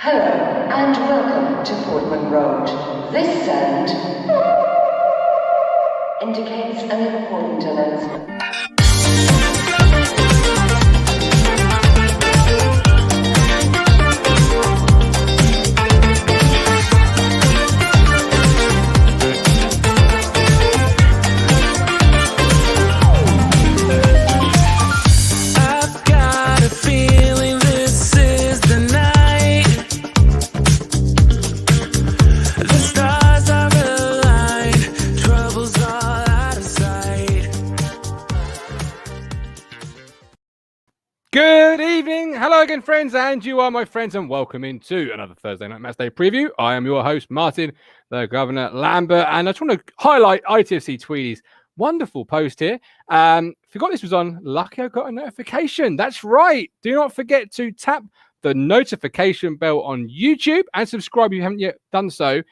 Hello and welcome to Portman Road. This sound indicates an important announcement. Good evening. Hello again, friends, and you are my friends, and welcome into another Thursday night match day preview. I am your host, Martin The Governor Lambert, and I just want to highlight ITFC Tweedy's wonderful post here. Forgot this was on. Lucky I got a notification. That's right. Do not forget to tap the notification bell on YouTube and subscribe if you haven't yet done so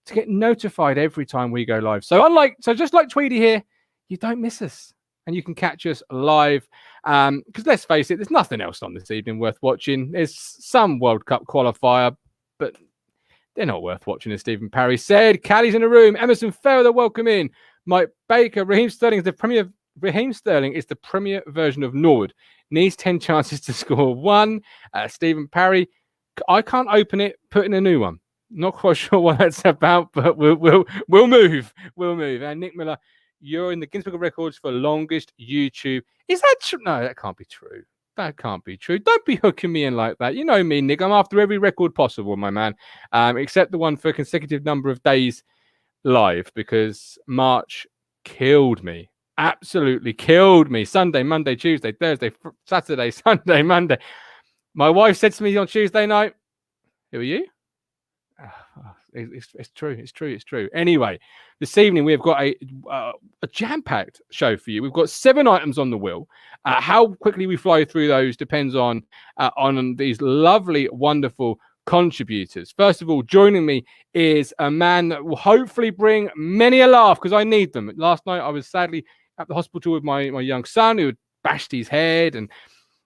to get notified every time we go live. So just like Tweedy here, you don't miss us. And you can catch us live because let's face it, there's nothing else on this evening worth watching. There's some World Cup qualifier, but they're not worth watching, as Stephen Parry said. Callie's in the room. Emerson Farrell, welcome in. Mike Baker, Raheem Sterling is the premier version of Norwood. Needs 10 chances to score one. Stephen Parry, I can't open it. Put in a new one. Not quite sure what that's about, but we'll move. We'll move. And Nick Miller, you're in the Guinness Book of Records for longest YouTube. Is that true? No, that can't be true. That can't be true. Don't be hooking me in like that. You know me, Nick. I'm after every record possible, my man, except the one for a consecutive number of days live, because March killed me. Absolutely killed me. Sunday, Monday, Tuesday, Thursday, Saturday, Sunday, Monday. My wife said to me on Tuesday night, "Who are you?" It's true. Anyway, this evening we have got a jam-packed show for you. We've got 7 items on the wheel. How quickly we fly through those depends on these lovely, wonderful contributors. First of all, joining me is a man that will hopefully bring many a laugh, because I need them. Last night I was sadly at the hospital with my young son, who had bashed his head and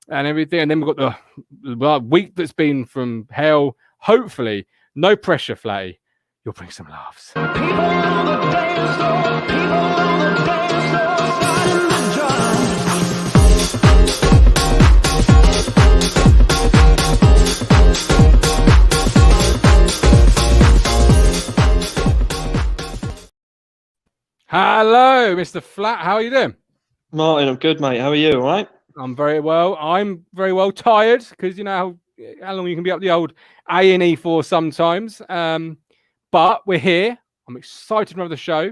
everything. And then we've got the week that's been from hell. Hopefully, no pressure, Flatty, you'll bring some laughs. Hello, Mr. Flatt. How are you doing? Martin, I'm good, mate. How are you? All right? I'm very well. I'm very well tired, because you know how long you can be up the old A&E for sometimes. But we're here. I'm excited for the show.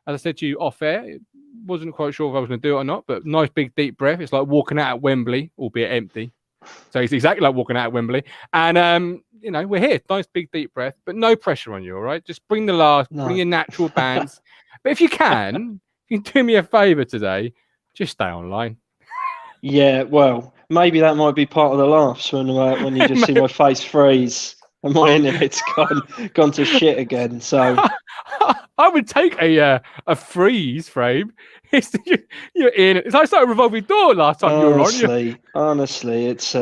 As I said to you off air, wasn't quite sure if I was going to do it or not, but nice big deep breath. It's like walking out at Wembley, albeit empty. So it's exactly like walking out at Wembley. And, we're here. Nice big deep breath, but no pressure on you, all right? Just bring the laughs, bring your natural bands. But if you can do me a favour today, just stay online. Yeah, well, maybe that might be part of the laughs when you just see my face freeze and my internet's gone to shit again. So I would take a freeze frame. You're in. It's like a revolving door last time you were on. Honestly, it's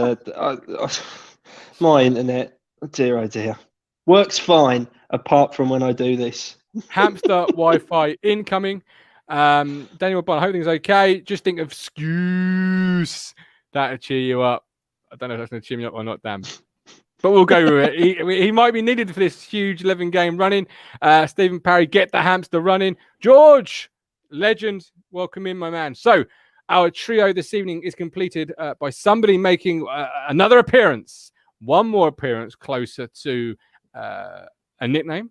my internet. Dear, oh dear, works fine apart from when I do this. Hamster Wi-Fi incoming. Daniel Bond, I hope things okay. Just think of excuse. That'll cheer you up. I don't know if that's going to cheer me up or not, damn. But we'll go with it. He might be needed for this huge 11 game running. Stephen Parry, get the hamster running. George, legend, welcome in, my man. So our trio this evening is completed by somebody making another appearance. One more appearance closer to a nickname.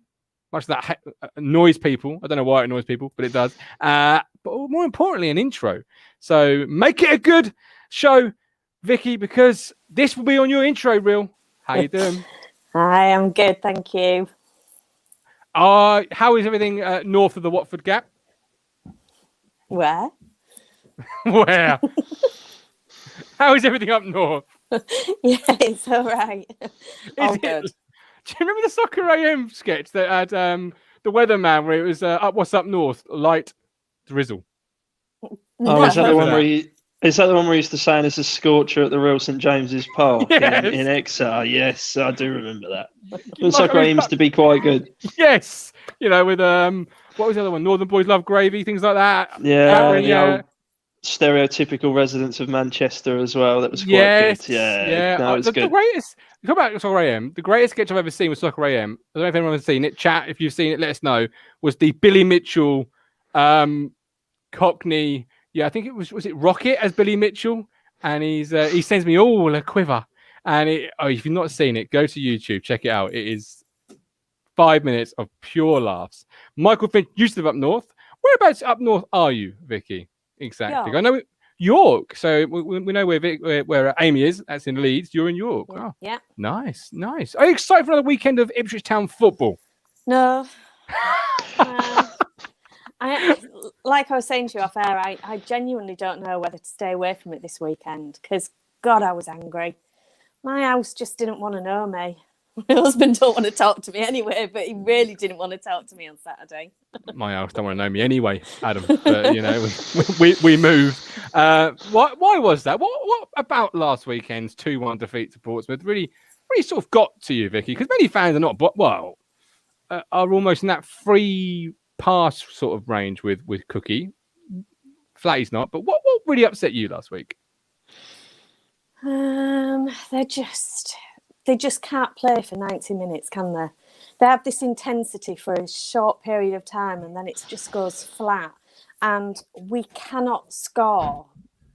Much of that annoys people. I don't know why it annoys people, but it does. But more importantly, an intro. So make it a good show, Vicky, because this will be on your intro reel. How you doing? Hi, I'm good, thank you. How is everything north of the Watford Gap? Where? Where? How is everything up north? Yeah, it's all right. All good. Do you remember the Soccer AM sketch that had the weatherman where it was what's up north? Light drizzle. Oh, is that the one where Is that the one where he used to saying it's a scorcher at the Royal St James's Park Yes. in Exeter? Yes, I do remember that. Like, Soccer aims to be quite good. Yes, with what was the other one? Northern Boys Love Gravy, things like that. Yeah, When, the old stereotypical residents of Manchester as well. That was quite good. Yeah, no, it's the good. greatest. Talk about Soccer AM. The greatest sketch I've ever seen with Soccer AM. I don't know if anyone's seen it. Chat if you've seen it, let us know. Was the Billy Mitchell, Cockney? Yeah, I think it was it Rocket as Billy Mitchell, and he sends me all a quiver. And if you've not seen it, go to YouTube, check it out. It is 5 minutes of pure laughs. Michael Finch used to live up north. Whereabouts up north are you, Vicky? Exactly. York. I know York. So we know where Amy is. That's in Leeds. You're in York. Yeah. Oh, Yeah. nice. Are you excited for another weekend of Ipswich Town football? No. Like I was saying to you off air, I genuinely don't know whether to stay away from it this weekend because, God, I was angry. My house just didn't want to know me. My husband don't want to talk to me anyway, but he really didn't want to talk to me on Saturday. My house don't want to know me anyway, Adam. But we move. Why was that? What about last weekend's 2-1 defeat to Portsmouth really sort of got to you, Vicky? Because many fans are not, are almost in that free pass sort of range with Cookie. Flatty's not. But what really upset you last week? They just can't play for 90 minutes, can they? They have this intensity for a short period of time and then it just goes flat. And we cannot score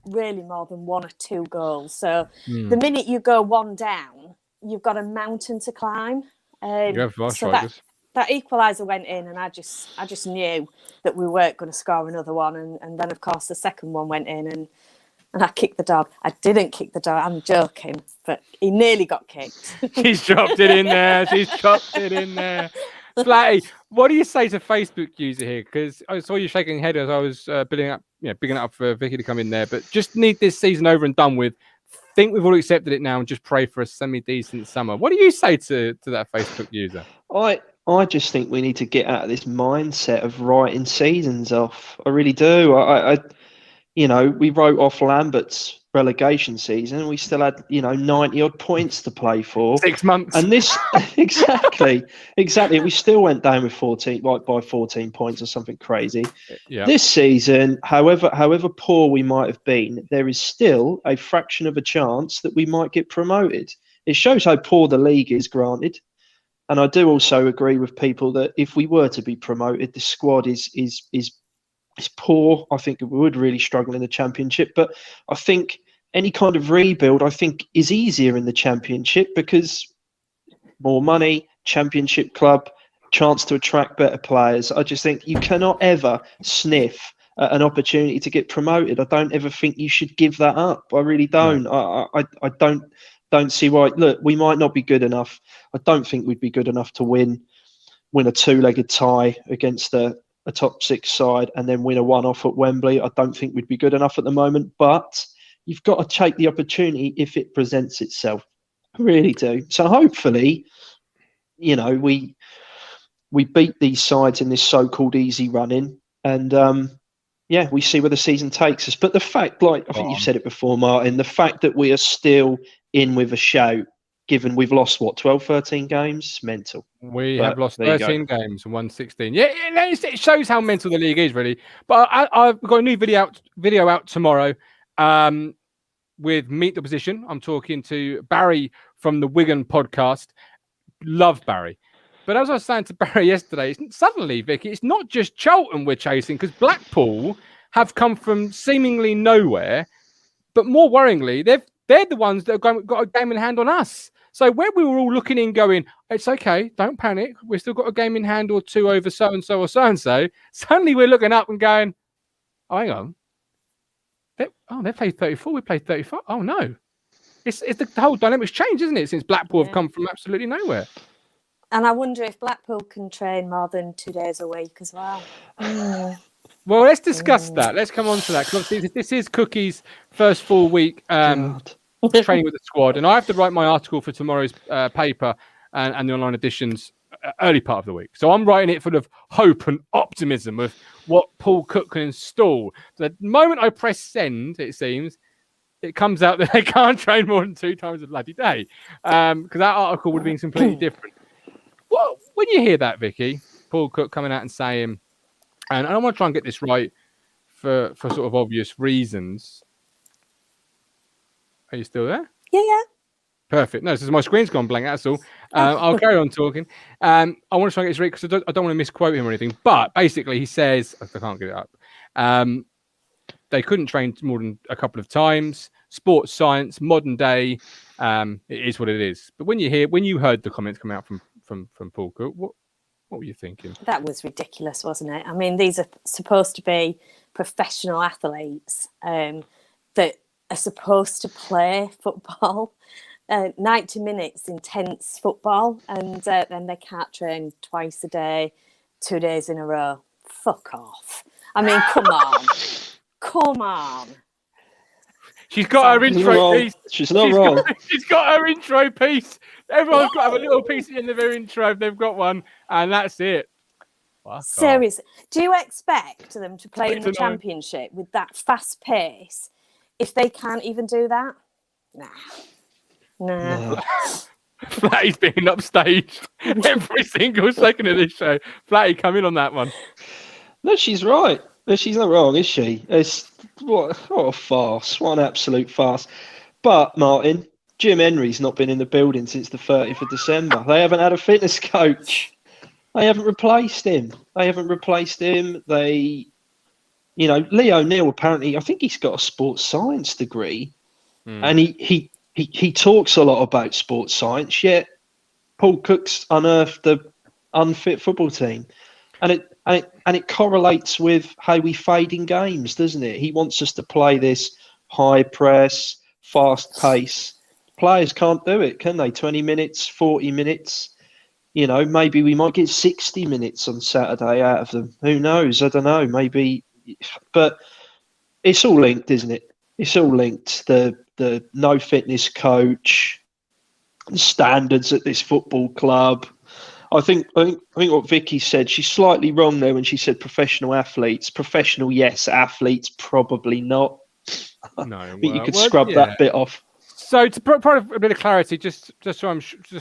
really more than 1 or 2 goals. So the minute you go 1 down, you've got a mountain to climb. You have fast so strikers. that equaliser went in and I just knew that we weren't going to score another one. And then, of course, the second one went in and I kicked the dog. I didn't kick the dog. I'm joking, but he nearly got kicked. She's dropped it in there. Flatty, what do you say to Facebook user here? Because I saw you shaking your head as I was bigging it up for Vicky to come in there. But just need this season over and done with. Think we've all accepted it now and just pray for a semi-decent summer. What do you say to that Facebook user? I just think we need to get out of this mindset of writing seasons off. I really do. We wrote off Lambert's relegation season. We still had, 90 odd points to play for. 6 months. And this, exactly. We still went down with 14 points or something crazy. Yeah. This season, however poor we might have been, there is still a fraction of a chance that we might get promoted. It shows how poor the league is, granted. And I do also agree with people that if we were to be promoted, the squad is poor. I think we would really struggle in the Championship, but I think any kind of rebuild is easier in the Championship because more money, Championship club, chance to attract better players. I just think you cannot ever sniff at an opportunity to get promoted. I don't ever think you should give that up. I really don't. No. I don't see why. Look, we might not be good enough. I don't think we'd be good enough to win a 2-legged tie against a top 6 side and then win a one-off at Wembley. I don't think we'd be good enough at the moment, but you've got to take the opportunity if it presents itself. I really do. So hopefully, we beat these sides in this so-called easy run-in and we see where the season takes us. But the fact, I think you've said it before, Martin, the fact that we are still in with a shout, given we've lost, 12, 13 games? Mental. We have lost 13 games and won 16. Yeah, it shows how mental the league is, really. But I've got a new video out tomorrow with Meet the Position. I'm talking to Barry from the Wigan podcast. Love Barry. But as I was saying to Barry yesterday, suddenly, Vicky, it's not just Charlton we're chasing because Blackpool have come from seemingly nowhere. But more worryingly, they're the ones that have got a game in hand on us. So where we were all looking in going, it's okay, don't panic. We've still got a game in hand or 2 over so-and-so or so-and-so. Suddenly we're looking up and going, oh, hang on. They played 34, we played 35. Oh, no. It's the whole dynamic's changed, isn't it, since Blackpool have come from absolutely nowhere. And I wonder if Blackpool can train more than 2 days a week as well. Well, let's discuss that. Let's come on to that. Because obviously this is Cookie's first full week training with the squad. And I have to write my article for tomorrow's paper and the online editions early part of the week. So I'm writing it full of hope and optimism of what Paul Cook can install. The moment I press send, it seems, it comes out that they can't train more than 2 times a bloody day. Because that article would have been completely different. Well, when you hear that, Vicky, Paul Cook coming out and saying, and I want to try and get this right for sort of obvious reasons. Are you still there? Yeah. Perfect. No, so my screen's gone blank. That's all. I'll carry on talking. I want to try and get this right because I don't want to misquote him or anything. But basically, he says, I can't get it up. They couldn't train more than a couple of times. Sports science, modern day, it is what it is. But when you heard the comments come out from Paul Cook, what were you thinking? That was ridiculous, wasn't it? I mean, these are supposed to be professional athletes that are supposed to play football. 90 minutes intense football, and then they can't train twice a day, 2 days in a row. Fuck off. I mean, come on. She's got her intro piece. She's not wrong. She's got her intro piece. Everyone's got to have a little piece in their intro if they've got one, and that's it. Seriously, do you expect them to play in the Championship with that fast pace if they can't even do that? Nah. Flatty's being upstaged every single second of this show. Flatty, come in on that one. No, she's right. She's not wrong, is she? What a farce. What an absolute farce. But, Martin, Jim Henry's not been in the building since the 30th of December. They haven't had a fitness coach. They haven't replaced him. Lee O'Neill, apparently, I think he's got a sports science degree. And he talks a lot about sports science, yet Paul Cook's unearthed the unfit football team. And it correlates with how we fade in games, doesn't it? He wants us to play this high press, fast pace. Players can't do it, can they? 20 minutes, 40 minutes. Maybe we might get 60 minutes on Saturday out of them. Who knows? I don't know. Maybe. But it's all linked, isn't it? It's all linked. The no fitness coach, the standards at this football club. I think what Vicky said, she's slightly wrong there when she said professional athletes. Professional, yes. Athletes, probably not. No, I think you could scrub that bit off. So to provide a bit of clarity, just so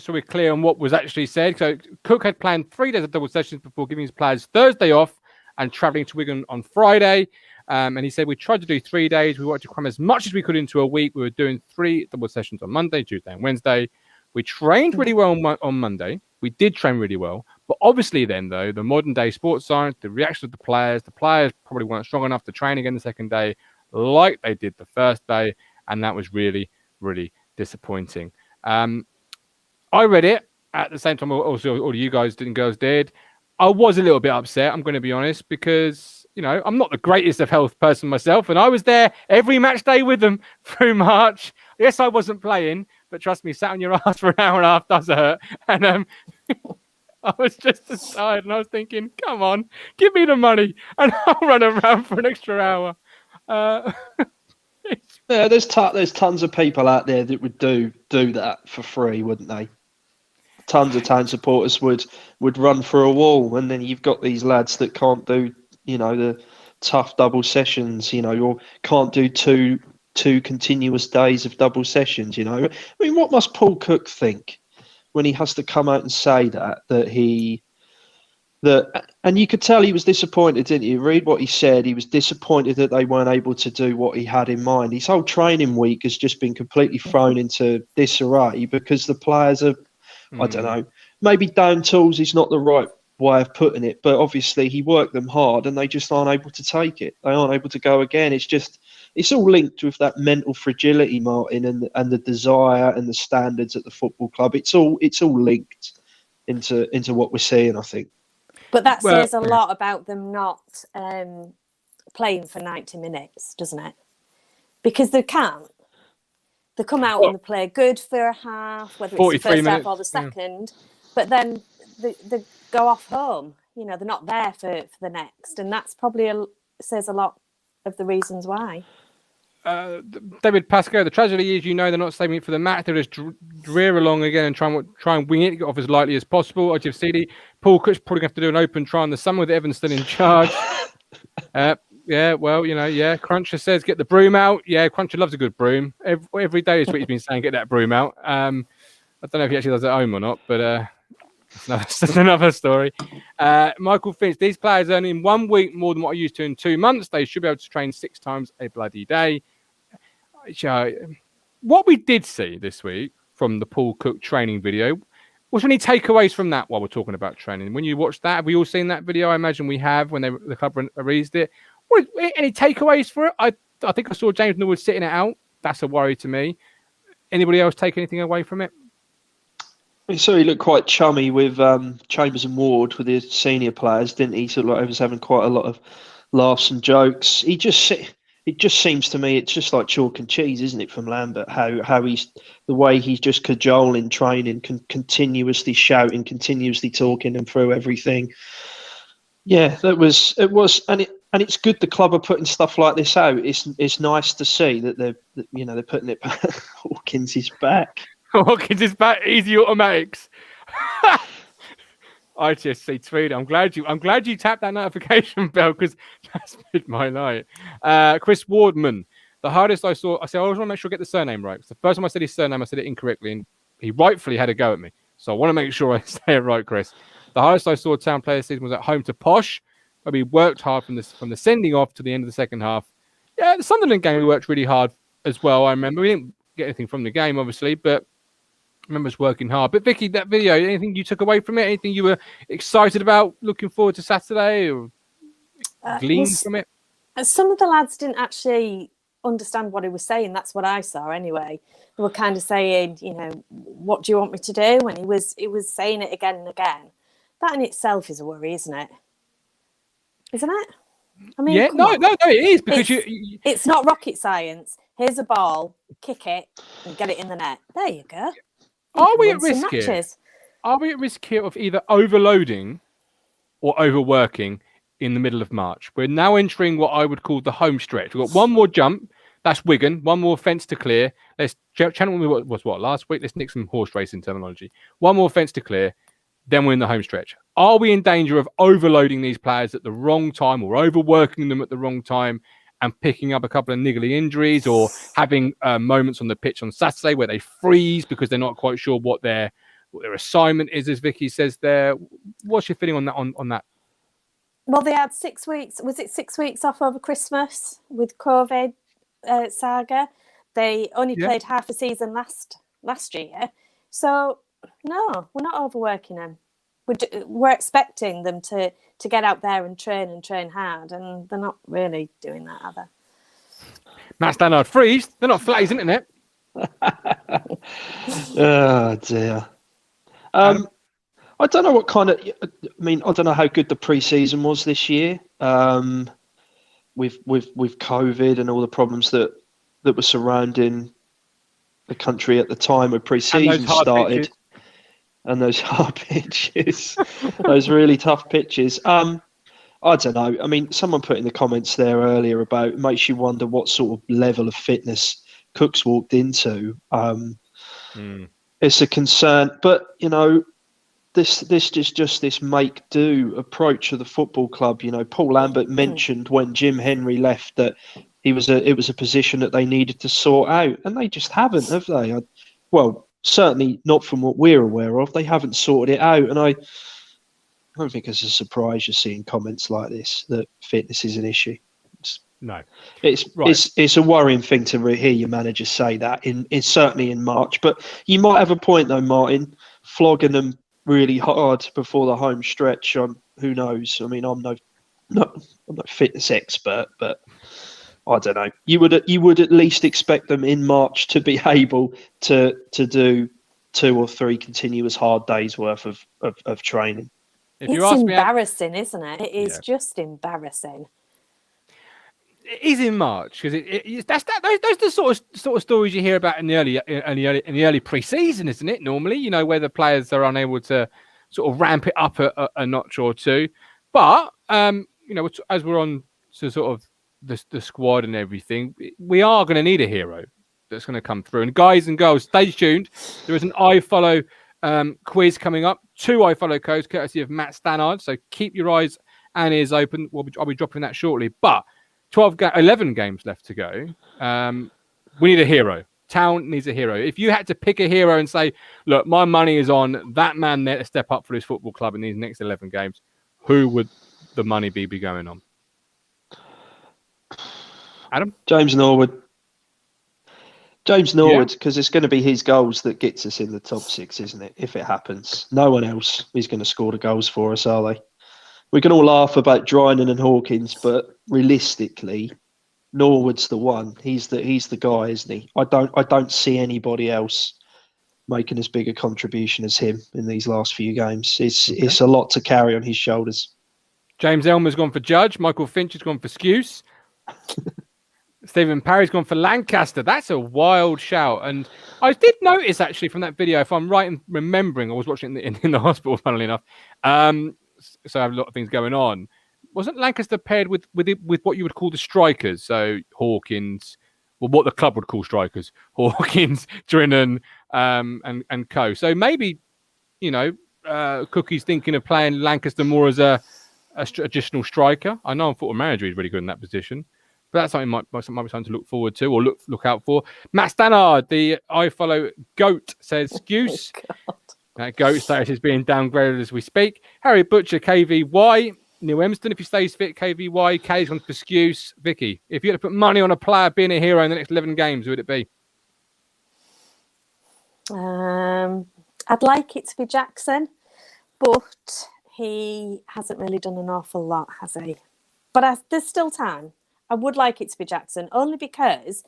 we're clear on what was actually said. So Cook had planned 3 days of double sessions before giving his players Thursday off and travelling to Wigan on Friday. And he said, we tried to do 3 days. We wanted to cram as much as we could into a week. We were doing 3 double sessions on Monday, Tuesday and Wednesday. We trained really well on Monday. We did train really well. But obviously then, though, the modern day sports science, the reaction of the players probably weren't strong enough to train again the second day like they did the first day. And that was really, really disappointing. I read it at the same time. Also, all you guys and girls did. I was a little bit upset, I'm going to be honest, because, I'm not the greatest of health person myself. And I was there every match day with them through March. Yes, I wasn't playing, but trust me, sat on your ass for an hour and a half does hurt. And I was just as tired, and I was thinking, come on, give me the money and I'll run around for an extra hour. Yeah, there's tons of people out there that would do that for free, wouldn't they? Tons of town supporters would run for a wall, and then you've got these lads that can't do, the tough double sessions, or can't do two continuous days of double sessions. I mean, what must Paul Cook think when he has to come out and say that and you could tell he was disappointed, didn't you? Read what he said. He was disappointed that they weren't able to do what he had in mind. His whole training week has just been completely thrown into disarray because the players are, I don't know, maybe down tools is not the right way of putting it, but obviously he worked them hard and they just aren't able to take it. They aren't able to go again. It's all linked with that mental fragility, Martin, and the desire and the standards at the football club. It's all linked into what we're seeing, I think. But that says a lot about them not playing for 90 minutes, doesn't it? Because they can't. They come out and they play good for a half, whether it's the first half or the second, but then they go off home. They're not there for the next. And that's probably says a lot of the reasons why. David Pascoe, the tragedy is, they're not saving it for the match. They'll just rear along again and try and wing it, get off as lightly as possible. ITFC, Paul Cook's probably going to have to do an open try in the summer with Evans still in charge. Cruncher says, get the broom out. Yeah, Cruncher loves a good broom. Every day is what he's been saying, get that broom out. I don't know if he actually does it at home or not, but that's another story. Michael Finch, these players earn in 1 week more than what I used to in 2 months. They should be able to train 6 times a bloody day. What we did see this week from the Paul Cook training video, was there any takeaways from that while we're talking about training? When you watched that, have we all seen that video? I imagine we have when the club released it. Any takeaways for it? I think I saw James Norwood sitting it out. That's a worry to me. Anybody else take anything away from it? So he looked quite chummy with Chambers and Ward, with the senior players, didn't he? Sort of like he was having quite a lot of laughs and jokes. It just seems to me it's just like chalk and cheese, isn't it, from Lambert? How he's the way he's just cajoling training, continuously shouting, continuously talking them through everything. Yeah, it was, and it's good the club are putting stuff like this out. It's nice to see that they're putting it back. Hawkins is back. Hawkins is back. Easy automatics. ITFC tweet. I'm glad you tapped that notification bell, because that's made my night. Chris Wardman. The hardest I said, I always want to make sure I get the surname right. The first time I said his surname, I said it incorrectly, and he rightfully had a go at me. So I want to make sure I say it right, Chris. The hardest I saw Town player season was at home to Posh, where we worked hard from the sending off to the end of the second half. Yeah, the Sunderland game we worked really hard as well. I remember we didn't get anything from the game, obviously, but I remember us working hard. But Vicky, that video, anything you took away from it? Anything you were excited about, looking forward to Saturday, or gleaned from it? Some of the lads didn't actually understand what he was saying. That's what I saw anyway. They were kind of saying, what do you want me to do? And he was saying it again and again. That in itself is a worry, isn't it? Isn't it? I mean, yeah, no, it is, because it's not rocket science. Here's a ball, kick it, and get it in the net. There you go. Are we at risk here? Are we at risk here of either overloading or overworking in the middle of March? We're now entering what I would call the home stretch. We've got one more jump. That's Wigan. One more fence to clear. Let's channel was what last week. Let's nick some horse racing terminology. One more fence to clear. Then we're in the home stretch. Are we in danger of overloading these players at the wrong time, or overworking them at the wrong time, and picking up a couple of niggly injuries, or having moments on the pitch on Saturday where they freeze because they're not quite sure what their assignment is, as Vicky says there? What's your feeling on that? On that? Well, they had 6 weeks. Was it 6 weeks off over Christmas with COVID saga? They only played half a season last year. So, no, we're not overworking them. We're expecting them to get out there and train hard, and they're not really doing that, are they? Matt Stannard, freeze. They're not flat, isn't it? Oh, dear. I don't know what kind of... I mean, I don't know how good the pre-season was this year with COVID and all the problems that were surrounding the country at the time when pre-season started. Pitches. And those hard pitches, those really tough pitches. I don't know. I mean, someone put in the comments there earlier about it makes you wonder what sort of level of fitness Cook's walked into. It's a concern, but this is just this make-do approach of the football club. Paul Lambert mentioned when Jim Henry left that it was a position that they needed to sort out, and they just haven't, have they? Certainly not from what we're aware of. They haven't sorted it out, and I don't think it's a surprise you're seeing comments like this that fitness is an issue. It's a worrying thing to hear your manager say that in certainly in March. But you might have a point though, Martin. Flogging them really hard before the home stretch. Who knows? I mean, I'm no fitness expert, but I don't know. You would at least expect them in March to be able to do 2 or 3 continuous hard days worth of training. It's embarrassing, isn't it? It is just embarrassing. It is in March, because those are the sort of stories you hear about in the early pre-season, isn't it? Normally, where the players are unable to sort of ramp it up a notch or two. But as we're on to sort of the squad and everything, we are going to need a hero that's going to come through. And guys and girls, stay tuned. There is an iFollow quiz coming up. 2 iFollow codes courtesy of Matt Stannard. So keep your eyes and ears open. I'll be dropping that shortly. But 11 games left to go. We need a hero. Town needs a hero. If you had to pick a hero and say, look, my money is on that man there to step up for this football club in these next 11 games, who would the money be going on? Adam? James Norwood, because it's going to be his goals that gets us in the top 6, isn't it? If it happens, no one else is going to score the goals for us, are they? We can all laugh about Drinan and Hawkins, but realistically, Norwood's the one. He's the guy, isn't he? I don't see anybody else making as big a contribution as him in these last few games. It's a lot to carry on his shoulders. James Elmer's gone for Judge. Michael Finch has gone for Skuse. Stephen Parry's gone for Lancaster. That's a wild shout. And I did notice, actually, from that video, if I'm right in remembering, I was watching it in the hospital, funnily enough. So I have a lot of things going on. Wasn't Lancaster paired with what you would call the strikers? So Hawkins, well, what the club would call strikers. Hawkins, Drinan, and co. So maybe, Cookie's thinking of playing Lancaster more as a traditional striker. I know Football Manager is really good in that position. But that's something might be something to look forward to or look out for. Matt Stannard, the iFollow GOAT, says Skuse. GOAT status is being downgraded as we speak. Harry Butcher, KVY. Neil Emston, if he stays fit, KVY. K's on for Skuse. Vicky, if you had to put money on a player being a hero in the next 11 games, who would it be? I'd like it to be Jackson, but he hasn't really done an awful lot, has he? But there's still time. I would like it to be Jackson, only because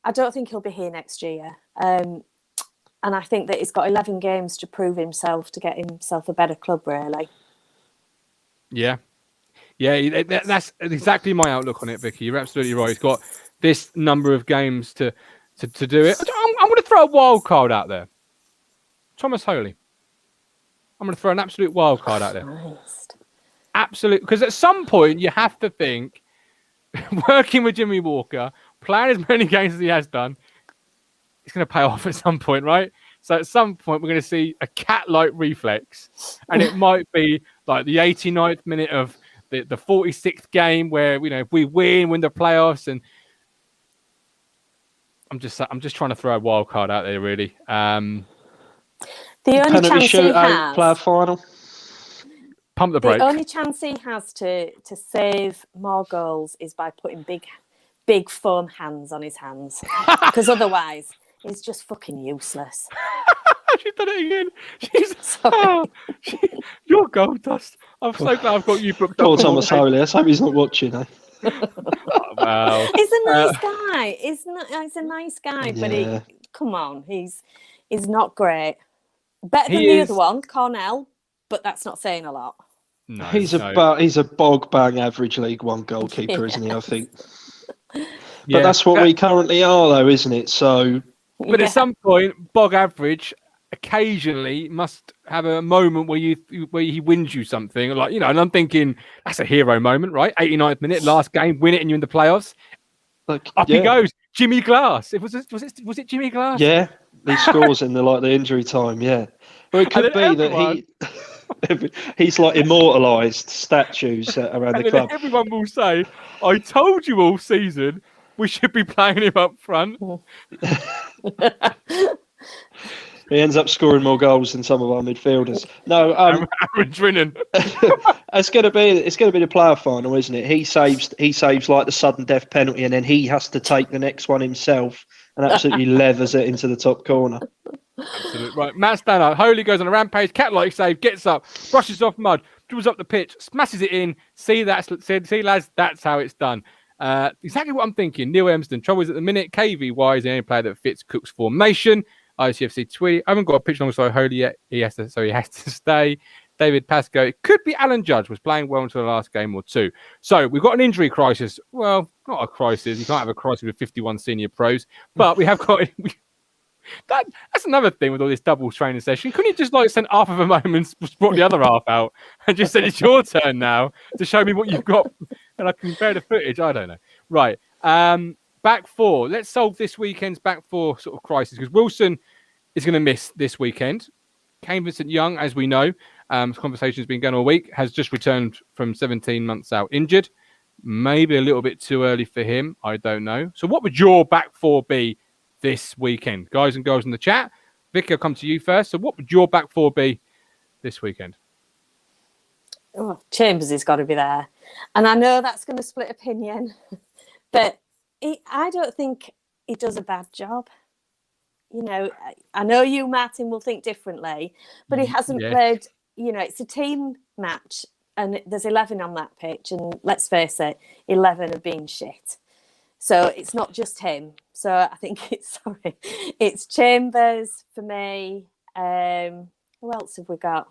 I don't think he'll be here next year. And I think that he's got 11 games to prove himself, to get himself a better club, really. Yeah. Yeah, that's exactly my outlook on it, Vicky. You're absolutely right. He's got this number of games to do it. I'm going to throw a wild card out there. Thomas Holy. I'm going to throw an absolute wild card out there. Christ. Absolute, because at some point you have to think, working with Jimmy Walker, playing as many games as he has done, it's going to pay off at some point, right? So at some point, we're going to see a cat-like reflex, and it might be like the 89th minute of the 46th game where, if we win the playoffs, and I'm just trying to throw a wild card out there, really. The only chance he has, player final. Pump the brakes. The only chance he has to save more goals is by putting big foam hands on his hands, because otherwise he's just fucking useless. She's done it again. Your gold dust. I'm so glad I've got you booked. Poor Thomas Holy. Let's hope he's not watching. Wow. He's a nice guy. He's a nice guy, but come on, he's not great. Better than the other one, Cornell, but that's not saying a lot. No, he's a bog bang average League One goalkeeper, isn't he? I think. But that's what we currently are, though, isn't it? So. But at some point, bog average occasionally must have a moment where he wins you something, like, and I'm thinking that's a hero moment, right? 89th minute, last game, win it, and you're in the playoffs. He goes, Jimmy Glass. Was it Jimmy Glass? Yeah, he scores in the injury time. Yeah, well, it could be that he's like immortalised statues around the club. Everyone will say, "I told you all season we should be playing him up front." He ends up scoring more goals than some of our midfielders. No, Aaron Drinan. It's going to be the player final, isn't it? He saves like the sudden death penalty, and then he has to take the next one himself and absolutely levers it into the top corner. Absolutely right. Matt Stannard, Holy goes on a rampage, cat-like save, gets up, brushes off mud, dribbles up the pitch, smashes it in. See lads, that's how it's done. Exactly what I'm thinking. Neil Emston, trouble is at the minute, KVY is the only player that fits Cook's formation. ITFC Tweet. I haven't got a pitch alongside Holy yet. He has to stay. David Pascoe. It could be Alan Judge, was playing well until the last game or two. So we've got an injury crisis. Well, not a crisis. You can't have a crisis with 51 senior pros. But we have got... That's another thing with all this double training session. Couldn't you just send half of a moment, brought the other half out, and just said it's your turn now to show me what you've got, and I can compare the footage? I don't know. Right. Back four. Let's solve this weekend's back four sort of crisis because Wilson is going to miss this weekend. Kane Vincent-Young, as we know, conversation's been going all week, has just returned from 17 months out injured. Maybe a little bit too early for him. I don't know. So what would your back four be this weekend? Guys and girls in the chat. Vicky, I'll come to you first. So what would your back four be this weekend? Oh, Chambers has got to be there. And I know that's going to split opinion, but I don't think he does a bad job. You know, I know you, Martin, will think differently, but he hasn't played, you know, it's a team match and there's 11 on that pitch. And let's face it, 11 have been shit. So it's not just him. So I think it's Chambers for me. Who else have we got?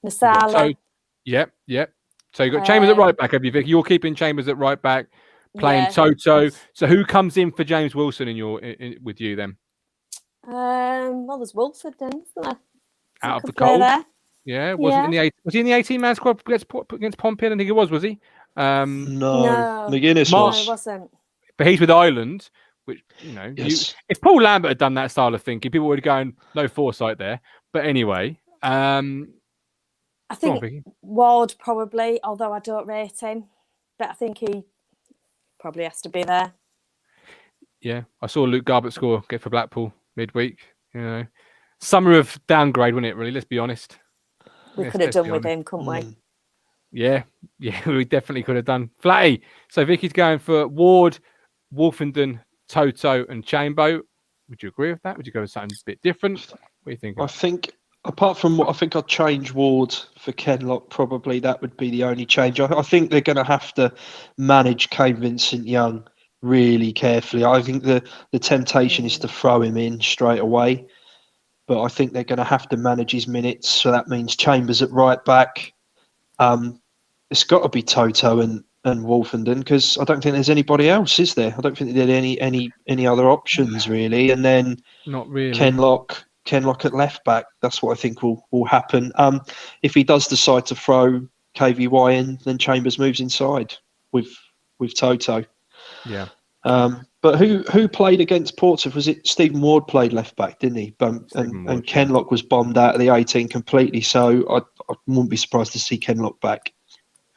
Nasala. Yep. So you've got Chambers at right back, have you, Vicky? You're keeping Chambers at right back, playing Toto. So who comes in for James Wilson with you then? Well, there's Wilford then, isn't there? Out of the cold. Yeah, was he in the 18-man squad against Pompey? I don't think he was he? No. McGuinness No, was. he wasn't. But he's with Ireland, which, you know, if Paul Lambert had done that style of thinking, people would have gone, no foresight there. But anyway, I think Ward probably, although I don't rate him, but I think he probably has to be there. Yeah, I saw Luke Garbutt score for Blackpool midweek. You know, summer of downgrade, wasn't it? Really, let's be honest. We could have done with him, couldn't we? Yeah, we definitely could have done. Flatty. So Vicky's going for Ward, Wolfenden, Toto, and Chambo. Would you agree with that? Would you go with something a bit different? What do you think? I think, apart from what I think I'd change Ward for Kenlock, probably that would be the only change. I think they're going to have to manage Kane Vincent-Young really carefully. I think the temptation is to throw him in straight away, but I think they're going to have to manage his minutes. So that means Chambers at right back. It's got to be Toto and Wolfenden because I don't think there's anybody else, is there? I don't think there's any other options really. And then not really. Kenlock at left back. That's what I think will happen. If he does decide to throw KVY in, then Chambers moves inside with Toto. Yeah. But who played against Portsmouth? Was it Stephen Ward played left back, didn't he? And Kenlock was bombed out of the 18 completely. So I wouldn't be surprised to see Kenlock back.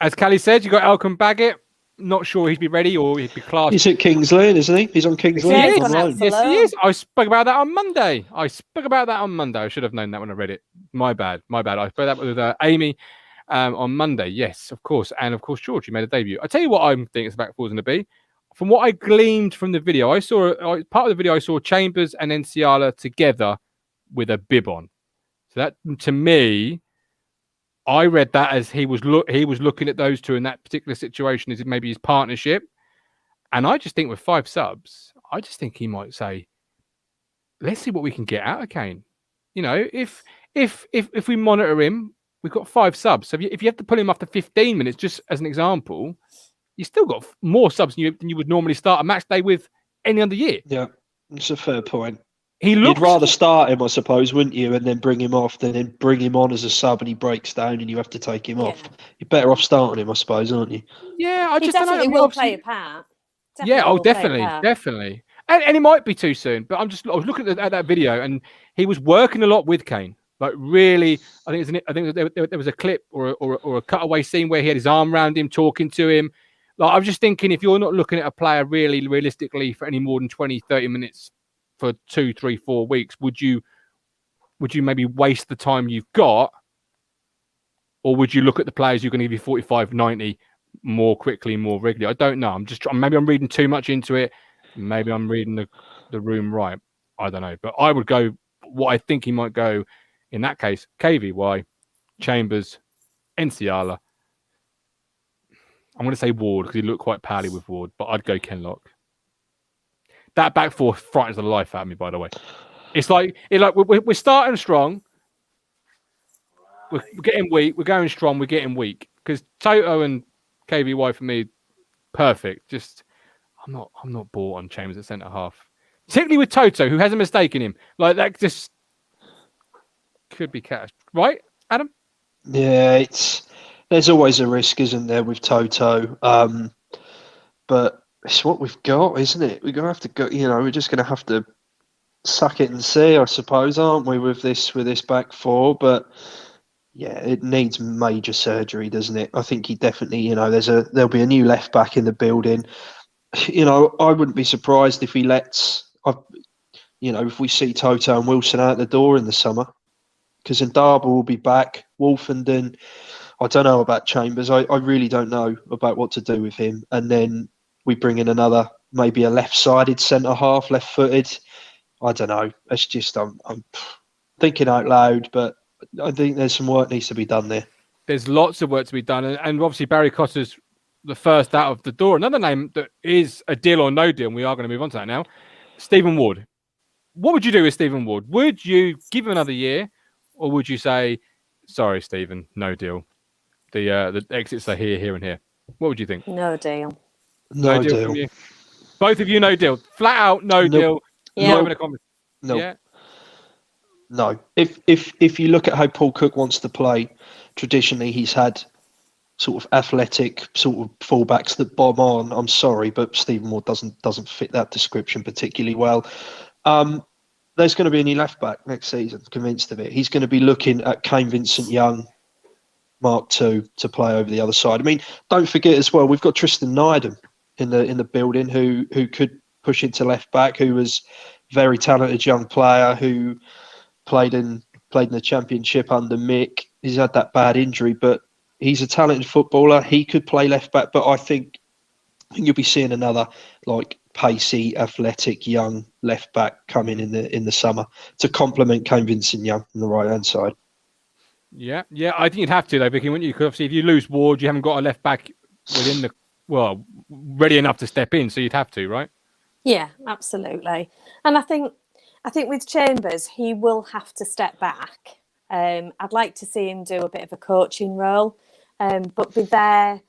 As Callie said, you got Elkan Baggett. Not sure he'd be ready or he'd be classed. He's at Kings Lane, isn't he? He's on Kings Lane. Yes, he is. I spoke about that on Monday. I should have known that when I read it. My bad. I spoke that with Amy on Monday. Yes, of course. And of course, George, you made a debut. I tell you what I think it's back four's going to be. From what I gleaned from the video, I saw part of the video. I saw Chambers and Enciala together with a bib on. So that, to me, I read that as he was looking at those two in that particular situation as maybe his partnership. And I just think with 5 subs, I just think he might say, "Let's see what we can get out of Kane." You know, if we monitor him, we've got 5 subs. So if you have to pull him after 15 minutes, just as an example, you still got more subs than you would normally start a match day with any other year. Yeah, it's a fair point. You'd rather start him, I suppose, wouldn't you? And then bring him off, then bring him on as a sub and he breaks down and you have to take him off. You're better off starting him, I suppose, aren't you? Yeah, I he just definitely don't know. Will play a part. Definitely. And it might be too soon, but I was looking at that video and he was working a lot with Kane. Like really, I think there was a clip or a cutaway scene where he had his arm around him, talking to him. Like, I was just thinking, if you're not looking at a player really realistically for any more than 20, 30 minutes for 2, 3, 4 weeks, would you maybe waste the time you've got? Or would you look at the players who are going to give you 45, 90 more quickly, more regularly? I don't know. Maybe I'm reading too much into it. Maybe I'm reading the room right. I don't know. But I would go what I think he might go in that case. KVY, Chambers, Enciala. I'm going to say Ward because he looked quite pally with Ward, but I'd go Kenlock. That back four frightens the life out of me, by the way. It's like we're starting strong. We're getting weak. We're going strong. We're getting weak. Because Toto and KVY for me, perfect. Just I'm not bought on Chambers at centre half. Particularly with Toto, who has a mistake in him. Like that just could be catastrophic. Right, Adam? Yeah, there's always a risk, isn't there, with Toto? But it's what we've got, isn't it? We're gonna have to go. We're just gonna have to suck it and see, I suppose, aren't we? With this back four, but yeah, it needs major surgery, doesn't it? I think he definitely, there'll be a new left back in the building. I wouldn't be surprised if he if we see Toto and Wilson out the door in the summer, because Ndaba will be back. Wolfenden, I don't know about Chambers. I really don't know about what to do with him. And then we bring in another, maybe a left-sided centre half, left-footed. I don't know. It's just I'm thinking out loud, but I think there's some work needs to be done there. There's lots of work to be done, and obviously Barry Cotter's the first out of the door. Another name that is a deal or no deal, and we are going to move on to that now, Stephen Ward. What would you do with Stephen Ward? Would you give him another year, or would you say, sorry, Stephen, no deal? The exits are here, and here. What would you think? No deal. No deal. From you? Both of you, no deal. Flat out, no deal. Yeah. Not even a comment. No. Yeah. No. If you look at how Paul Cook wants to play, traditionally he's had sort of athletic sort of fullbacks that bomb on. I'm sorry, but Stephen Ward doesn't fit that description particularly well. There's going to be a new left back next season. Convinced of it. He's going to be looking at Kane Vincent-Young, Mark II, to play over the other side. I mean, don't forget as well, we've got Tristan Nydam in the building who could push into left back, who was very talented young player who played in the Championship under Mick. He's had that bad injury, but he's a talented footballer. He could play left back, but I think you'll be seeing another like pacey, athletic, young left back coming in the summer to complement Kane Vincent-Young on the right hand side. Yeah, I think you'd have to though, Vicky, wouldn't you? Because obviously, if you lose Ward, you haven't got a left back ready enough to step in, so you'd have to, right? Yeah, absolutely. And I think with Chambers, he will have to step back. I'd like to see him do a bit of a coaching role, but be there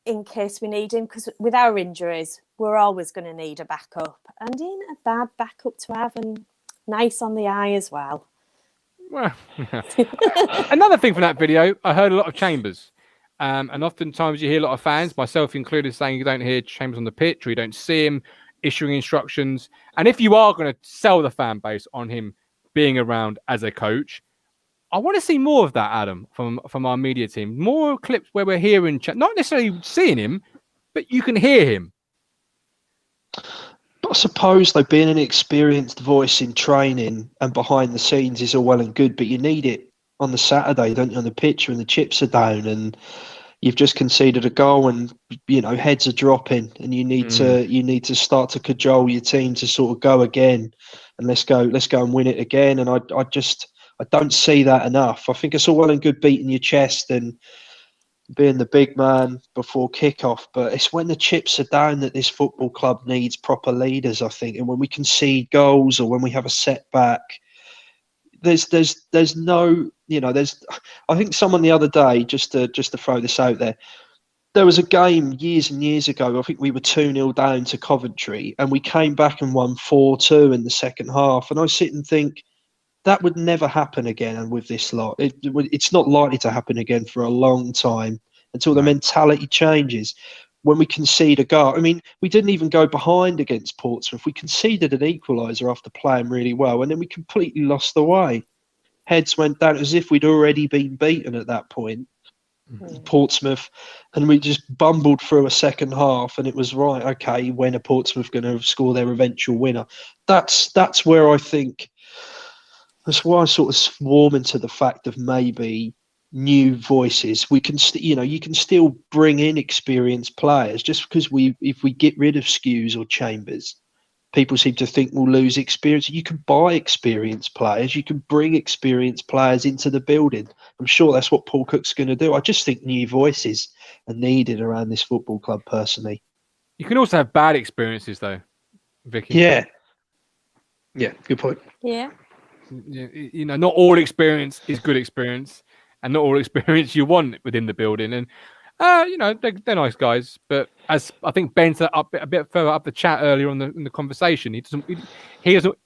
in case we need him, because with our injuries, we're always going to need a backup. And he ain't a bad backup to have, and nice on the eye as well. Well, another thing from that video, I heard a lot of Chambers. And oftentimes you hear a lot of fans, myself included, saying you don't hear Chambers on the pitch or you don't see him issuing instructions. And if you are going to sell the fan base on him being around as a coach, I want to see more of that, Adam, from our media team. More clips where we're hearing, not necessarily seeing him, but you can hear him. But I suppose, though, being an experienced voice in training and behind the scenes is all well and good, but you need it on the Saturday, don't you, on the pitch when the chips are down and you've just conceded a goal and heads are dropping and you need to start to cajole your team to sort of go again and let's go and win it again. And I don't see that enough. I think it's all well and good beating your chest and being the big man before kickoff, but it's when the chips are down that this football club needs proper leaders, I think. And when we concede goals or when we have a setback, there's no, I think someone the other day, just to throw this out there was a game years and years ago, I think we were 2-0 down to Coventry and we came back and won 4-2 in the second half. And I sit and think, that would never happen again. And with this lot, it's not likely to happen again for a long time until the mentality changes. When we concede a goal, I mean, we didn't even go behind against Portsmouth. We conceded an equaliser after playing really well, and then we completely lost the way. Heads went down as if we'd already been beaten at that point, Portsmouth, and we just bumbled through a second half, and it was right, okay, when are Portsmouth going to score their eventual winner? That's where I think, that's why I sort of warm into the fact of maybe new voices. We can, you can still bring in experienced players. Just because if we get rid of Skews or Chambers, people seem to think we'll lose experience. You can buy experienced players. You can bring experienced players into the building. I'm sure that's what Paul Cook's going to do. I just think new voices are needed around this football club, personally. You can also have bad experiences, though, Vicky. Yeah, good point. Yeah. Not all experience is good experience, and not all experience you want within the building. And they're nice guys, but as I think Ben said up a bit further up the chat earlier in the conversation, he doesn't.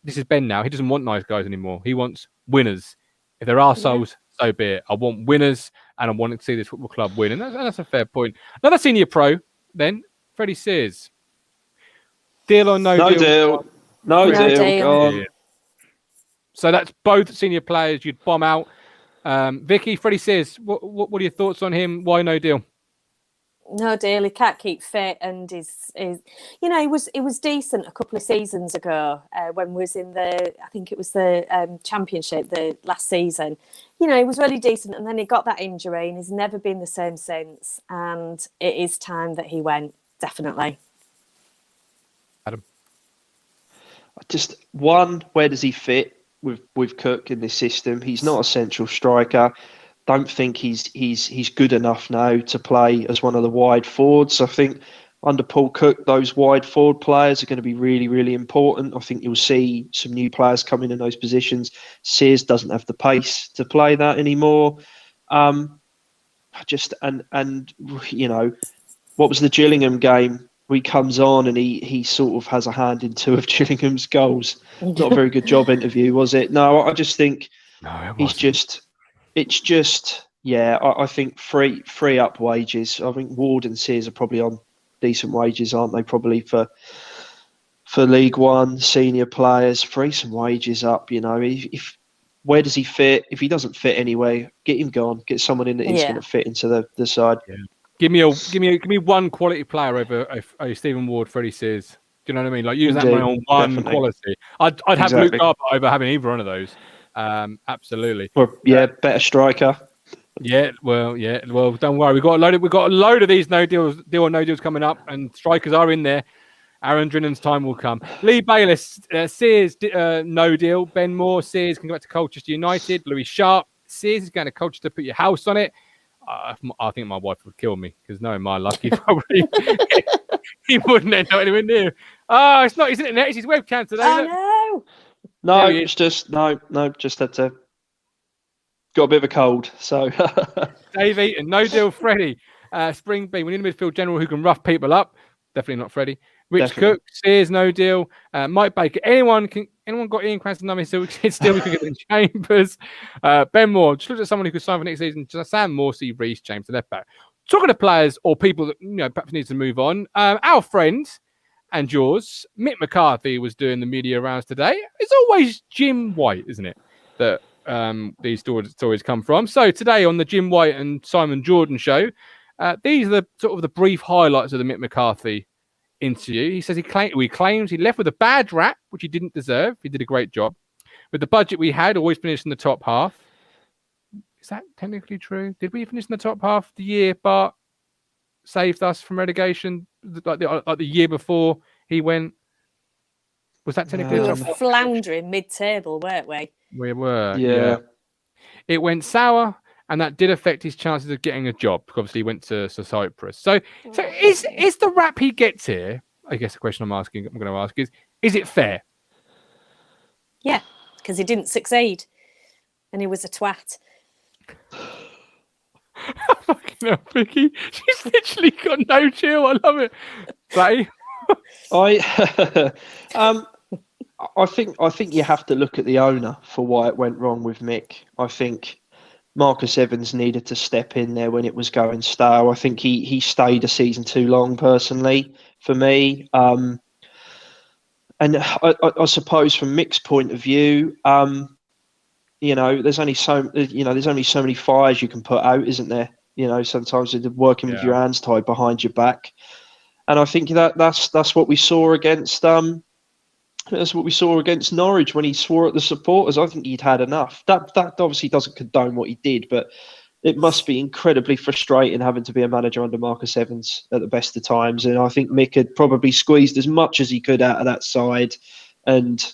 This is Ben now. He doesn't want nice guys anymore. He wants winners. If there are souls, so be it. I want winners, and I want to see this football club win, and that's a fair point. Another senior pro, then Freddie Sears. Deal or no, No deal? deal. No No deal. deal. Go on. Yeah. So that's both senior players you'd bomb out. Vicky, Freddie Sears, what are your thoughts on him? Why no deal? No deal. He can't keep fit, and he was decent a couple of seasons ago when we was in I think it was the championship the last season. He was really decent, and then he got that injury, and he's never been the same since. And it is time that he went, definitely. Adam, Where does he fit with Cook in this system? He's not a central striker. Don't think he's good enough now to play as one of the wide forwards. I think under Paul Cook, those wide forward players are going to be really, really important. I think you'll see some new players come in those positions. Sears doesn't have the pace to play that anymore. What was the Gillingham game? He comes on and he sort of has a hand in two of Gillingham's goals. Not a very good job interview, was it? No, I just think I think free up wages. I think Ward and Sears are probably on decent wages, aren't they? Probably for League One senior players, free some wages up. If where does he fit? If he doesn't fit anyway, get him gone. Get someone in that he's going to fit into the side. Yeah. Give me one quality player over Stephen Ward, Freddie Sears. Do you know what I mean? Like use that money on one definitely. Quality. I'd have Luke Garber over having either one of those. Absolutely. Better striker. Well, don't worry. We've got a load of these deal or no deals coming up, and strikers are in there. Aaron Drinnan's time will come. Lee Bayliss, Sears, no deal. Ben Moore, Sears can go back to Colchester United. Louis Sharp, Sears is going to Colchester, put your house on it. I think my wife would kill me because knowing my luck, he wouldn't end up anywhere near. Oh, it's not his internet, it's his webcam today. Oh, no, it's just just had to. Got a bit of a cold, so. Dave Eaton, no deal. Freddie, Spring B. We need a midfield general who can rough people up. Definitely not Freddie. Rich Cook, Sears, no deal. Mike Baker. Anyone got Ian Cranston's number? Still, we can get in Chambers. Ben Moore. Just look at someone who could sign for next season. Sam Morsey, Reece James, the left back. Talking to players or people that perhaps need to move on. Our friend and yours, Mick McCarthy, was doing the media rounds today. It's always Jim White, isn't it? That these stories come from. So today on the Jim White and Simon Jordan show, these are the sort of the brief highlights of the Mick McCarthy interview. He says he claims he left with a bad rap, which he didn't deserve. He did a great job. With the budget we had, always finished in the top half. Is that technically true? Did we finish in the top half the year Bart saved us from relegation like the year before he went? Was that technically we the were top half? floundering mid-table, weren't we? We were. Yeah. It went sour, and that did affect his chances of getting a job. Because obviously, he went to Cyprus. So is the rap he gets here? I guess the question I'm going to ask is it fair? Yeah, because he didn't succeed, and he was a twat. Fucking hell, Vicky. She's literally got no chill. I love it. Flatty? I think you have to look at the owner for why it went wrong with Mick. I think Marcus Evans needed to step in there when it was going stale. I think he stayed a season too long, personally, for me. And I suppose from Mick's point of view, there's only so many fires you can put out, isn't there? Sometimes it's working with your hands tied behind your back. And I think that's what we saw against Norwich when he swore at the supporters. I think he'd had enough. That obviously doesn't condone what he did, but it must be incredibly frustrating having to be a manager under Marcus Evans at the best of times. And I think Mick had probably squeezed as much as he could out of that side, and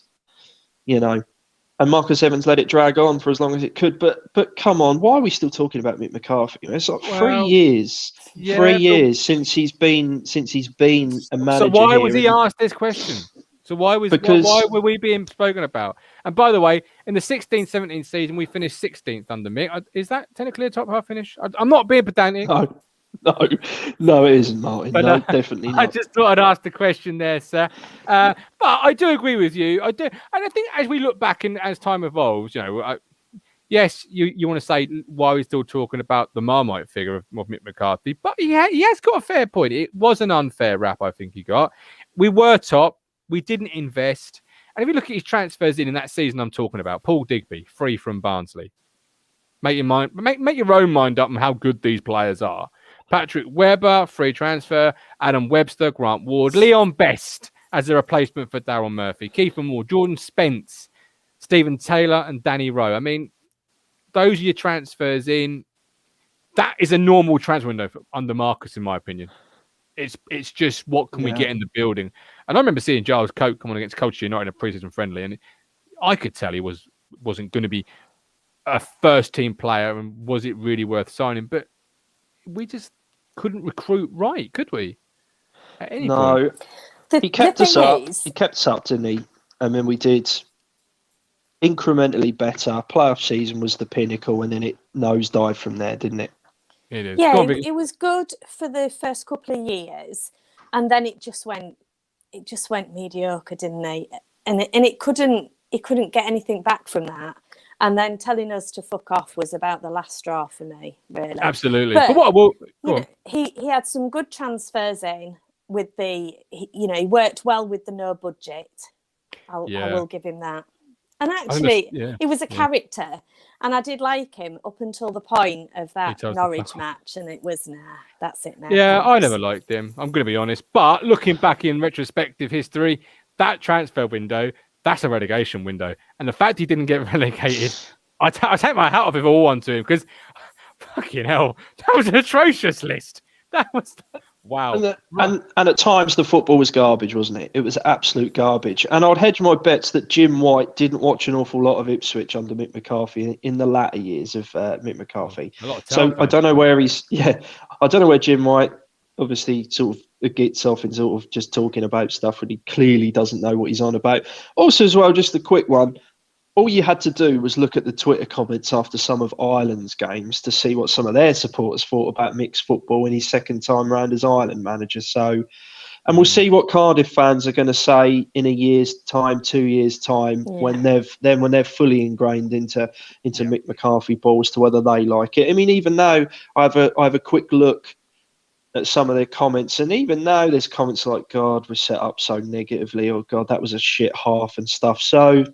Marcus Evans let it drag on for as long as it could. But come on, why are we still talking about Mick McCarthy? It's like 3 years. Yeah, 3 years since he's been a manager. So why was he asked this question? So why were we being spoken about? And by the way, in the 16-17 season, we finished 16th under Mick. Is that technically a top half finish? I'm not being pedantic. No, it isn't, Martin. But, no, definitely not. I just thought I'd ask the question there, sir. But I do agree with you. I do, and I think as we look back and as time evolves, yes, you want to say why we're still talking about the Marmite figure of Mick McCarthy, but he has got a fair point. It was an unfair rap, I think he got. We were top. We didn't invest. And if you look at his transfers in that season I'm talking about, Paul Digby, free from Barnsley. Make your own mind up on how good these players are. Patrick Webber, free transfer. Adam Webster, Grant Ward. Leon Best as a replacement for Darryl Murphy. Kiefer Moore, Jordan Spence, Stephen Taylor and Danny Rowe. I mean, those are your transfers in. That is a normal transfer window under Marcus, in my opinion. It's just what can we get in the building. And I remember seeing Giles Coke come on against Colchester United in a pre-season friendly, and I could tell he wasn't going to be a first-team player, and was it really worth signing? But we just couldn't recruit right, could we? At any point. He kept us up. He kept us up, didn't he? I mean, we did incrementally better. Playoff season was the pinnacle, and then it nosedived from there, didn't it? It is. Yeah, it was good for the first couple of years, and then it just went mediocre, didn't it? And it couldn't get anything back from that. And then telling us to fuck off was about the last straw for me, really. Absolutely. But he had some good transfers in with he worked well with the no budget. I will give him that. And actually, he was a character, and I did like him up until the point of that Norwich match, and it was, that's it now. Yeah, I never liked him. I'm going to be honest. But looking back in retrospective history, that transfer window, that's a relegation window. And the fact he didn't get relegated, I take my hat off if all one to him, because fucking hell, that was an atrocious list. That was... Wow. And at times the football was garbage, wasn't it? It was absolute garbage. And I'd hedge my bets that Jim White didn't watch an awful lot of Ipswich under Mick McCarthy in the latter years of Mick McCarthy. So I don't know where I don't know where Jim White obviously sort of gets off in sort of just talking about stuff when he clearly doesn't know what he's on about. Also as well, just a quick one. All you had to do was look at the Twitter comments after some of Ireland's games to see what some of their supporters thought about Mick's football in his second time round as Ireland manager. So, and we'll see what Cardiff fans are going to say in a year's time, 2 years' time, when they're fully ingrained into Mick McCarthy ball as to whether they like it. I mean, even now I have a quick look at some of their comments, and even now there's comments like, "God, we're set up so negatively," or "God, that was a shit half," and stuff. So.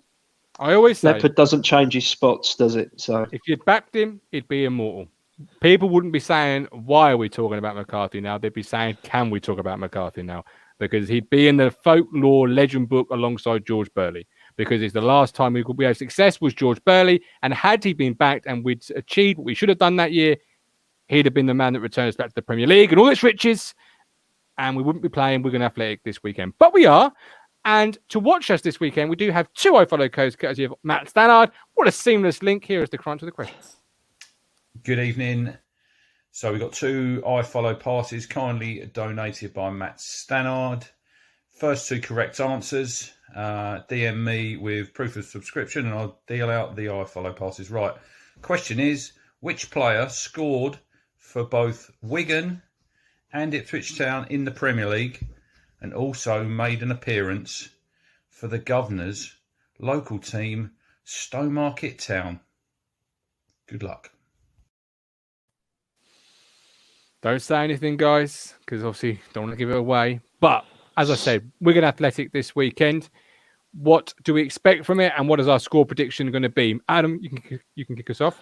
I always say Leopard doesn't change his spots, does it? So if you'd backed him, he'd be immortal. People wouldn't be saying, "Why are we talking about McCarthy now?" They'd be saying, "Can we talk about McCarthy now?" Because he'd be in the folklore legend book alongside George Burley. Because it's the last time we had success was George Burley, and had he been backed and we'd achieved what we should have done that year, he'd have been the man that returns back to the Premier League and all its riches, and we wouldn't be playing Wigan Athletic this weekend. But we are. And to watch us this weekend, we do have two iFollow codes courtesy of Matt Stannard. What a seamless link. Here is the crunch of the questions. Good evening. So we've got two iFollow passes kindly donated by Matt Stannard. First two correct answers. DM me with proof of subscription and I'll deal out the iFollow passes. Right. Question is, which player scored for both Wigan and Ipswich Town in the Premier League, and also made an appearance for the Governor's local team, Stowmarket Town? Good luck. Don't say anything, guys, because obviously don't want to give it away. But as I said, Wigan Athletic this weekend. What do we expect from it, and what is our score prediction going to be? Adam, you can kick us off.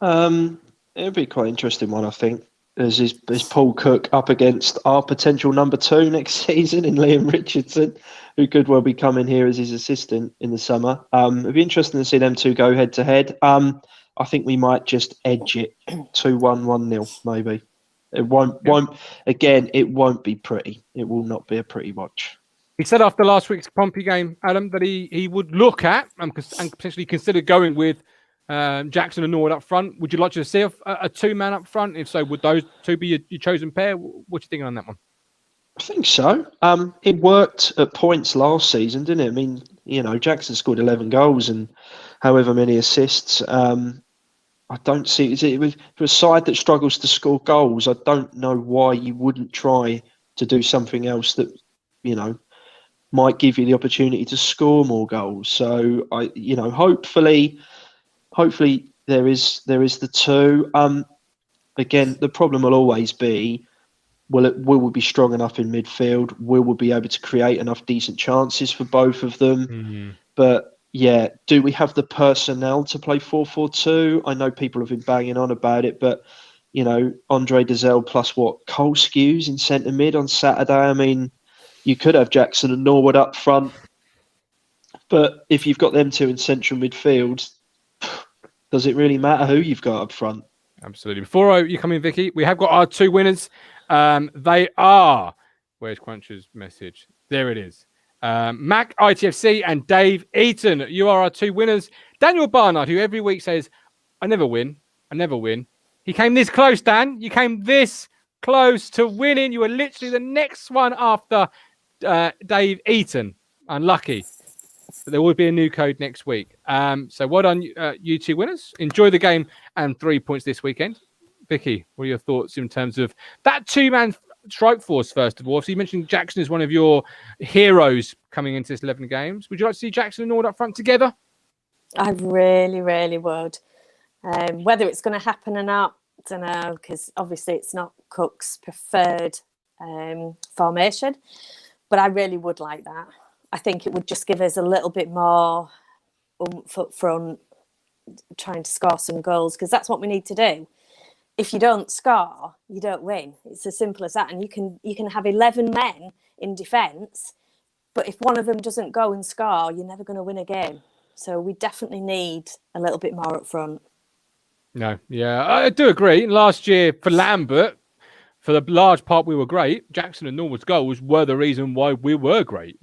It'll be quite an interesting one, I think. Is Paul Cook up against our potential number 2 next season in Liam Richardson, who could well be coming here as his assistant in the summer. It'd be interesting to see them two go head to head. I think we might just edge it 2-1, 1-0, maybe. It won't be pretty. It will not be a pretty watch. He said after last week's Pompey game, Adam, that he would look at and potentially consider going with Jackson and Norwood up front. Would you like to see a two-man up front? If so, would those two be your chosen pair? What do you think on that one? I think so. It worked at points last season, didn't it? I mean, Jackson scored 11 goals and however many assists. I don't see it for a side that struggles to score goals. I don't know why you wouldn't try to do something else that might give you the opportunity to score more goals. So hopefully there is the two. Again, the problem will always be will we be strong enough in midfield? Will we be able to create enough decent chances for both of them? Mm-hmm. But yeah, do we have the personnel to play 4-4-2? I know people have been banging on about it, but Andre Dazelle plus Cole Skews in centre mid on Saturday. I mean, you could have Jackson and Norwood up front, but if you've got them two in central midfield, does it really matter who you've got up front? Absolutely. Before you come in, Vicky, we have got our two winners. They are, where's Cruncher's message? There it is. Mac, ITFC, and Dave Eaton. You are our two winners. Daniel Barnard, who every week says, I never win. He came this close, Dan. You came this close to winning. You were literally the next one after Dave Eaton. Unlucky. But there will be a new code next week. So well done, you two winners. Enjoy the game and 3 points this weekend. Vicky, what are your thoughts in terms of that two-man strike force, first of all? So you mentioned Jackson is one of your heroes coming into this 11 games. Would you like to see Jackson and Nord up front together? I really, really would. Whether it's going to happen or not, I don't know, because obviously it's not Cook's preferred formation. But I really would like that. I think it would just give us a little bit more oomph up front, trying to score some goals, because that's what we need to do. If you don't score, you don't win. It's as simple as that. And you can have 11 men in defence, but if one of them doesn't go and score, you're never going to win a game. So we definitely need a little bit more up front. No, yeah, I do agree. Last year for Lambert, for the large part, we were great. Jackson and Norwood's goals were the reason why we were great.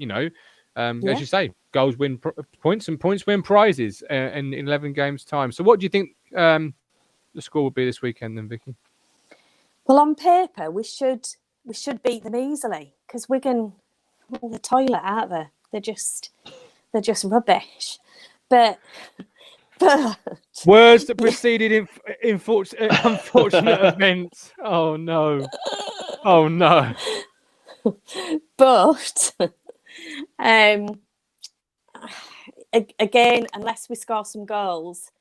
As you say, goals win points and points win prizes in 11 games' time. So what do you think the score will be this weekend then, Vicky? Well, on paper, we should beat them easily, because Wigan, the toilet, aren't they? They're just rubbish. But words that preceded unfortunate events. Oh no. But again, unless we score some goals,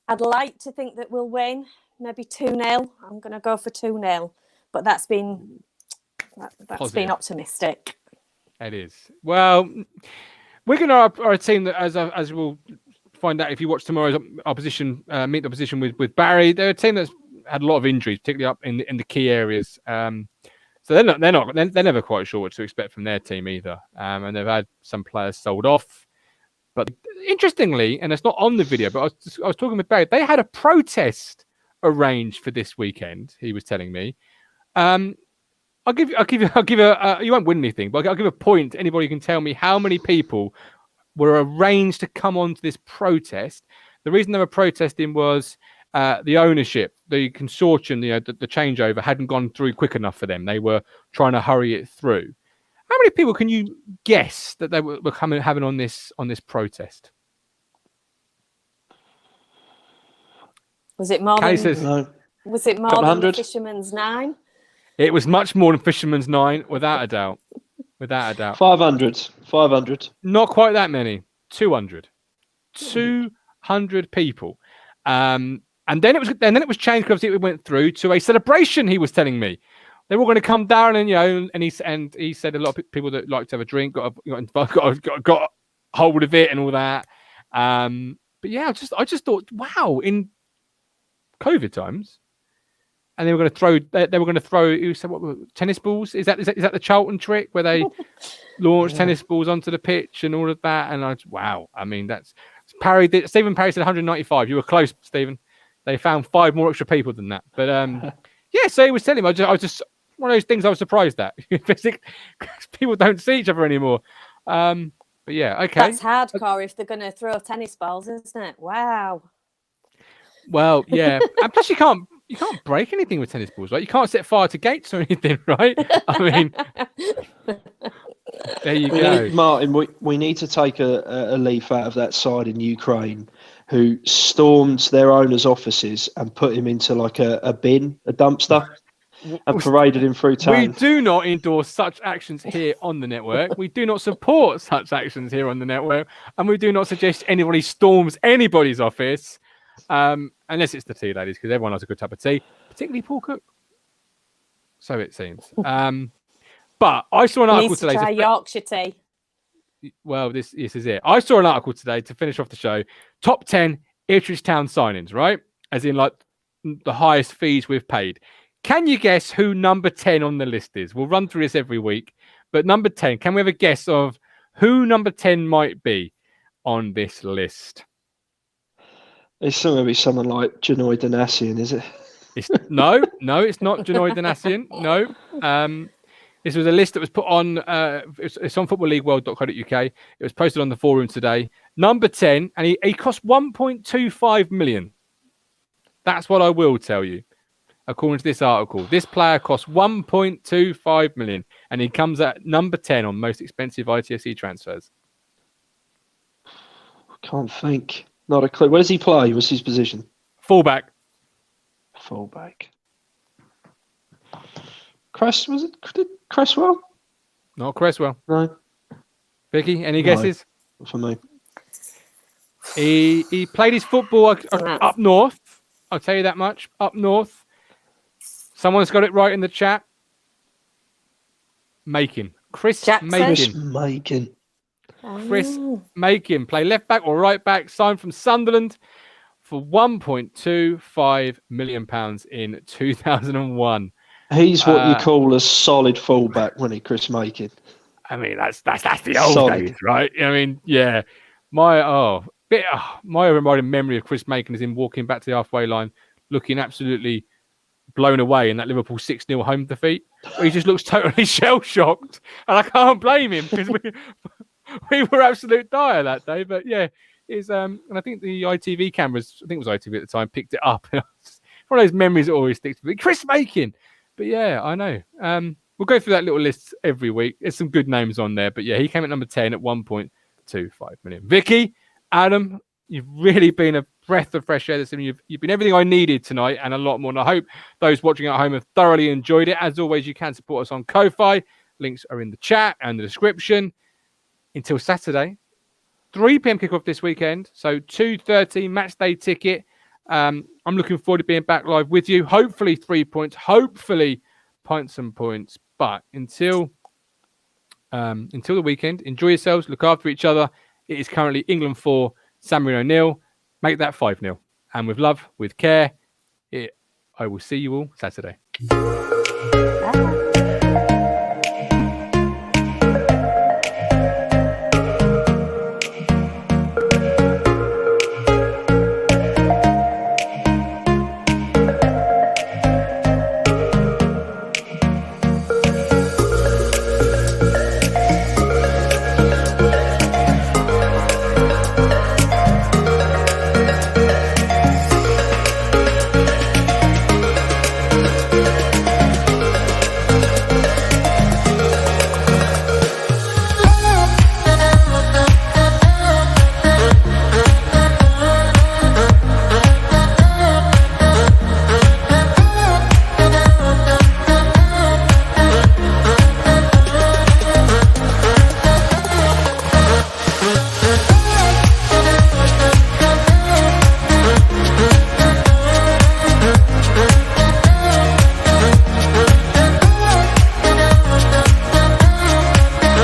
I'd like to think that we'll win, maybe 2-0. I'm going to go for 2-0, but that's been optimistic. It is. Well, Wigan are a team that, as we'll find out if you watch tomorrow's opposition, meet the opposition with Barry. They're a team that's had a lot of injuries, particularly up in the key areas. So they're never quite sure what to expect from their team either. And they've had some players sold off. But interestingly, and it's not on the video, but I was talking with Barry, they had a protest arranged for this weekend. He was telling me. I'll give a you won't win anything, but I'll give a point. Anybody can tell me how many people were arranged to come onto this protest. The reason they were protesting was the ownership, the consortium, the changeover hadn't gone through quick enough for them. They were trying to hurry it through. How many people can you guess that they were having on this protest? Was it more than No. Was it more than the Fisherman's 9? It was much more than Fisherman's 9, without a doubt. Without a doubt. 500. Not quite that many. 200. 200 people. And then it was changed because it went through to a celebration. He was telling me they were going to come down and he said a lot of people that like to have a drink got hold of it and all that. But yeah, I just thought, wow, in COVID times, and they were going to throw. You said what? Tennis balls? Is that the Charlton trick where they launch tennis balls onto the pitch and all of that? And wow. I mean, that's Parry. Stephen Parry said 195. You were close, Stephen. They found 5 more extra people than that. But yeah. So he was telling me. I was just one of those things I was surprised at. People don't see each other anymore. But yeah, okay. That's hardcore if they're going to throw tennis balls, isn't it? Wow. Well, yeah. And plus, you can't break anything with tennis balls, right? You can't set fire to gates or anything, right? I mean, there you go. Martin, we need to take a leaf out of that side in Ukraine who stormed their owner's offices and put him into like a bin, a dumpster, and paraded him through town. We do not endorse such actions here on the network. We do not support such actions here on the network. And we do not suggest anybody storms anybody's office. Unless it's the tea ladies, because everyone has a good cup of tea, particularly Paul Cook. So it seems. But I saw an article Needs to today. try Yorkshire tea. Well, this is it. I saw an article today to finish off the show. Top 10 Ipswich Town signings, right? As in, like, the highest fees we've paid. Can you guess who number 10 on the list is? We'll run through this every week. But number 10, can we have a guess of who number 10 might be on this list? It's going to be someone like Janoy Danassian, is it? No, it's not Janoy Danassian. No. This was a list that was put on, it's on footballleagueworld.co.uk. It was posted on the forum today. Number 10, and he cost 1.25 million. That's what I will tell you, according to this article. This player cost 1.25 million, and he comes at number 10 on most expensive ITFC transfers. Can't think. Not a clue. Where does he play? What's his position? Fullback. Was it Cresswell? Not Cresswell. No. Vicky, any guesses? Not for me. He played his football up north. I'll tell you that much. Up north. Someone's got it right in the chat. Chris Jackson? Makin. Chris Makin. Play left back or right back. Signed from Sunderland for £1.25 million in 2001. He's what you call a solid fullback, when he Chris Makin. I mean, that's the old days, right? I mean, yeah. My reminding memory of Chris Makin is him walking back to the halfway line, looking absolutely blown away in that Liverpool 6-0 home defeat. He just looks totally shell-shocked, and I can't blame him because we were absolute dire that day. But yeah, and I think the ITV cameras, I think it was ITV at the time, picked it up. It's one of those memories that always sticks to me. Chris Makin. But yeah, I know. We'll go through that little list every week. There's some good names on there. But yeah, he came at number 10 at 1.25 million. Vicky, Adam, you've really been a breath of fresh air this evening. You've been everything I needed tonight and a lot more. And I hope those watching at home have thoroughly enjoyed it. As always, you can support us on Ko-Fi. Links are in the chat and the description. Until Saturday, 3 p.m. kickoff this weekend. So 2:30 match day ticket. I'm looking forward to being back live with you. Hopefully 3 points. Hopefully pints and points. But until the weekend, enjoy yourselves. Look after each other. It is currently England 4, San Marino 0. Make that 5-0. And with love, with care, I will see you all Saturday.